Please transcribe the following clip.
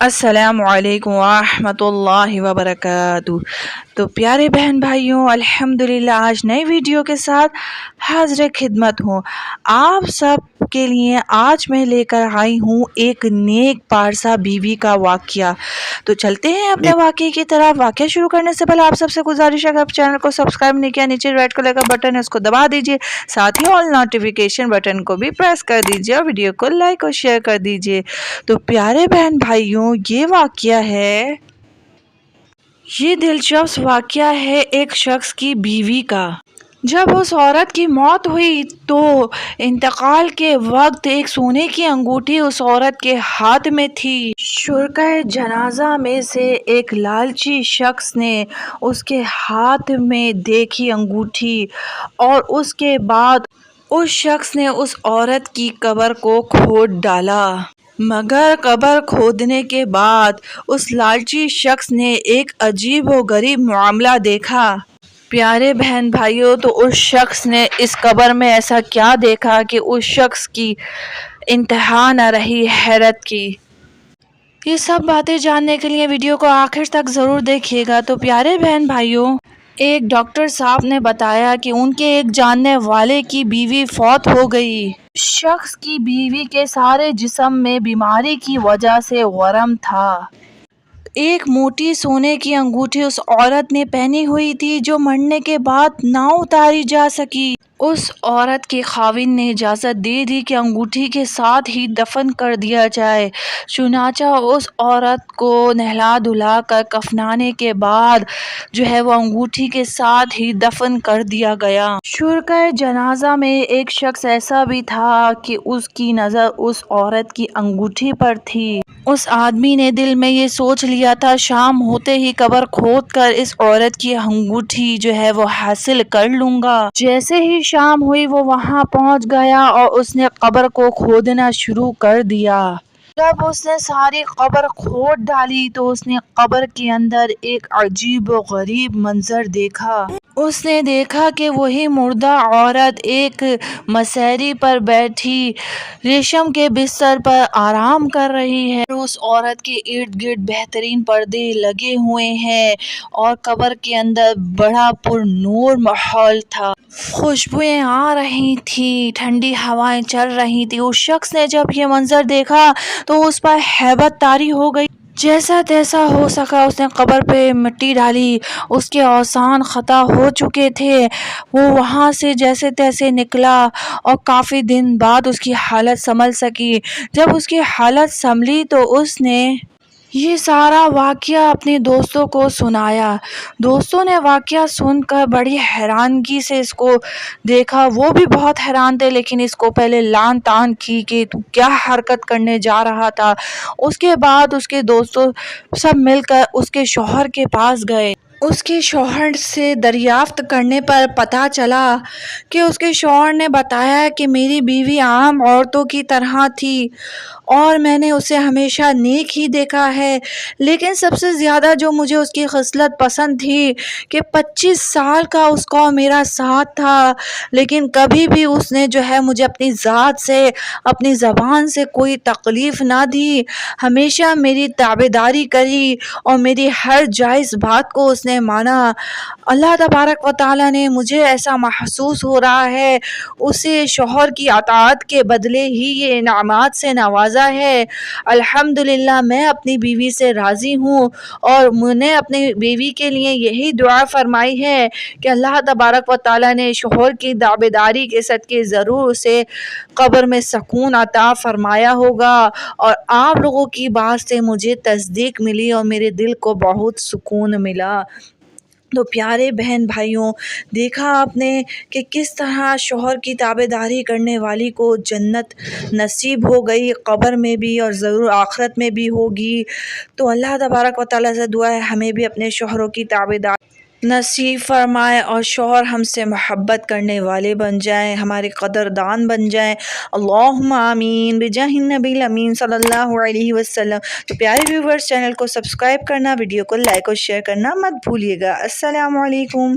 السلام علیکم ورحمۃ اللہ وبرکاتہ۔ تو پیارے بہن بھائیوں، الحمدللہ آج نئی ویڈیو کے ساتھ حاضر خدمت ہوں۔ آپ سب کے لیے آج میں لے کر آئی ہوں ایک نیک پارسا بیوی کا واقعہ۔ تو چلتے ہیں اپنے واقعے کی طرف۔ واقعہ شروع کرنے سے پہلے آپ سب سے گزارش ہے کہ آپ چینل کو سبسکرائب نہیں کیا، نیچے ریڈ کلر کا بٹن ہے اس کو دبا دیجئے، ساتھ ہی آل نوٹیفیکیشن بٹن کو بھی پریس کر دیجئے اور ویڈیو کو لائک اور شیئر کر دیجئے۔ تو پیارے بہن بھائیوں، یہ واقعہ ہے، یہ دلچسپ واقعہ ہے ایک شخص کی بیوی کا۔ جب اس عورت کی موت ہوئی تو انتقال کے وقت ایک سونے کی انگوٹھی اس عورت کے ہاتھ میں تھی۔ شرکائے جنازہ میں سے ایک لالچی شخص نے اس کے ہاتھ میں دیکھی انگوٹھی اور اس کے بعد اس شخص نے اس عورت کی قبر کو کھود ڈالا۔ مگر قبر کھودنے کے بعد اس لالچی شخص نے ایک عجیب و غریب معاملہ دیکھا۔ پیارے بہن بھائیوں، تو اس شخص نے اس قبر میں ایسا کیا دیکھا کہ اس شخص کی انتہا نہ رہی حیرت کی۔ یہ سب باتیں جاننے کے لیے ویڈیو کو آخر تک ضرور دیکھیے گا۔ تو پیارے بہن بھائیوں، ایک ڈاکٹر صاحب نے بتایا کہ ان کے ایک جاننے والے کی بیوی فوت ہو گئی۔ شخص کی بیوی کے سارے جسم میں بیماری کی وجہ سے ورم تھا۔ ایک موٹی سونے کی انگوٹھی اس عورت نے پہنی ہوئی تھی جو مرنے کے بعد نہ اتاری جا سکی۔ اس عورت کے خاوند نے اجازت دے دی کہ انگوٹھی کے ساتھ ہی دفن کر دیا جائے۔ چنانچہ اس عورت کو نہلا دھلا کر کفنانے کے بعد وہ انگوٹھی کے ساتھ ہی دفن کر دیا گیا۔ شرکائے جنازہ میں ایک شخص ایسا بھی تھا کہ اس کی نظر اس عورت کی انگوٹھی پر تھی۔ اس آدمی نے دل میں یہ سوچ لیا تھا شام ہوتے ہی قبر کھود کر اس عورت کی انگوٹھی وہ حاصل کر لوں گا۔ جیسے ہی شام ہوئی وہ وہاں پہنچ گیا اور اس نے قبر کو کھودنا شروع کر دیا۔ جب اس نے ساری قبر کھود ڈالی تو اس نے قبر کے اندر ایک عجیب و غریب منظر دیکھا۔ اس نے دیکھا کہ وہی مردہ عورت ایک مسیری پر بیٹھی ریشم کے بستر پر آرام کر رہی ہے۔ اس عورت کے ارد گرد بہترین پردے لگے ہوئے ہیں اور قبر کے اندر بڑا پر نور ماحول تھا۔ خوشبوئیں آ رہی تھیں، ٹھنڈی ہوائیں چل رہی تھیں۔ اس شخص نے جب یہ منظر دیکھا تو اس پر ہیبت طاری ہو گئی۔ جیسا تیسا ہو سکا اس نے قبر پہ مٹی ڈالی۔ اس کے اوزان خطا ہو چکے تھے۔ وہ وہاں سے جیسے تیسے نکلا اور کافی دن بعد اس کی حالت سنبھل سکی۔ جب اس کی حالت سنبھلی تو اس نے یہ سارا واقعہ اپنے دوستوں کو سنایا۔ دوستوں نے واقعہ سن کر بڑی حیرانگی سے اس کو دیکھا۔ وہ بھی بہت حیران تھے، لیکن اس کو پہلے لان تان کی کہ تو کیا حرکت کرنے جا رہا تھا۔ اس کے بعد اس کے دوستوں سب مل کر اس کے شوہر کے پاس گئے۔ اس کے شوہر سے دریافت کرنے پر پتہ چلا کہ اس کے شوہر نے بتایا کہ میری بیوی عام عورتوں کی طرح تھی اور میں نے اسے ہمیشہ نیک ہی دیکھا ہے، لیکن سب سے زیادہ جو مجھے اس کی خصلت پسند تھی کہ 25 سال کا اس کا میرا ساتھ تھا، لیکن کبھی بھی اس نے مجھے اپنی ذات سے، اپنی زبان سے کوئی تکلیف نہ دی، ہمیشہ میری تابعداری کری اور میری ہر جائز بات کو اس نے مانا۔ اللہ تبارک و تعالیٰ نے مجھے ایسا محسوس ہو رہا ہے اسے شوہر کی اطاعت کے بدلے ہی یہ انعامات سے نوازا ہے۔ الحمدللہ میں اپنی بیوی سے راضی ہوں اور میں نے اپنی بیوی کے لیے یہی دعا فرمائی ہے کہ اللہ تبارک و تعالیٰ نے شوہر کی تابعداری کے صدقے ضرور اسے قبر میں سکون عطا فرمایا ہوگا۔ اور آپ لوگوں کی بات سے مجھے تصدیق ملی اور میرے دل کو بہت سکون ملا۔ تو پیارے بہن بھائیوں، دیکھا آپ نے کہ کس طرح شوہر کی تابعداری کرنے والی کو جنت نصیب ہو گئی، قبر میں بھی اور ضرور آخرت میں بھی ہوگی۔ تو اللہ تبارک و تعالیٰ سے دعا ہے ہمیں بھی اپنے شوہروں کی تابعداری نصیب فرمائے اور شوہر ہم سے محبت کرنے والے بن جائیں، ہمارے قدردان بن جائیں۔ اللہم آمین بجاہ النبی الامین صلی اللہ علیہ وسلم۔ تو پیارے ویورز، چینل کو سبسکرائب کرنا، ویڈیو کو لائک اور شیئر کرنا مت بھولیے گا۔ السلام علیکم۔